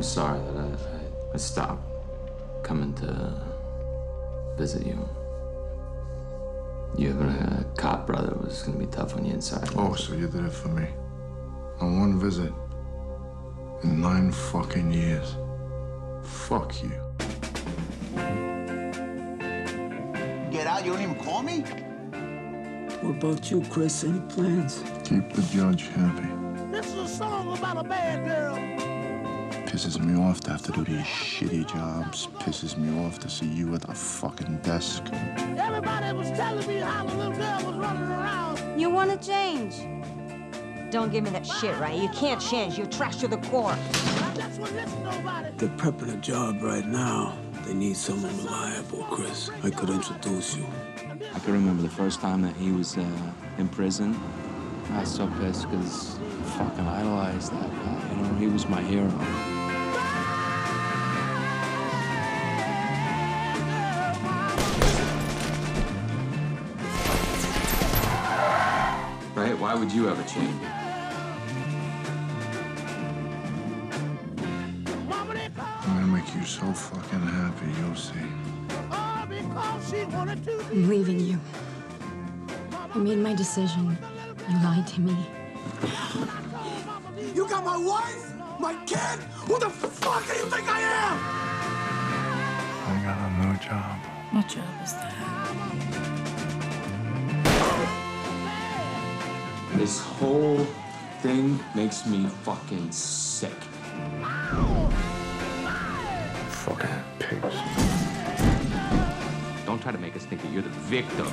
I'm sorry that I stopped coming to visit you. You having a cop brother was gonna be tough on you inside. Oh, so you did it for me. On one visit. In 9 fucking years. Fuck you. Get out? You don't even call me? What about you, Chris? Any plans? Keep the judge happy. This is a song about a bad girl. Pisses me off to have to do these shitty jobs. Pisses me off to see you at the fucking desk. Everybody was telling me how the little girl was running around. You want to change? Don't give me that shit, right? You can't change. You're trash to the core. I just wouldn't listen to nobody. They're prepping a job right now. They need someone reliable, Chris. I could introduce you. I can remember the first time that he was in prison. I was so pissed because I fucking idolized that guy. You know, he was my hero. Right? Why would you ever change? I'm gonna make you so fucking happy, you'll see. I'm leaving you. I made my decision. You lied to me. You got my wife? My kid? Who the fuck do you think I am? I got a new job. What job is that? This whole thing makes me fucking sick. Fucking pigs. Don't try to make us think that you're the victim.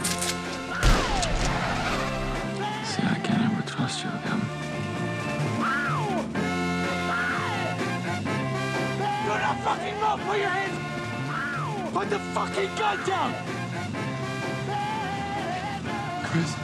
See, I can't ever trust you again. Do not fucking move! Put your hands! Put the fucking gun down! Chris.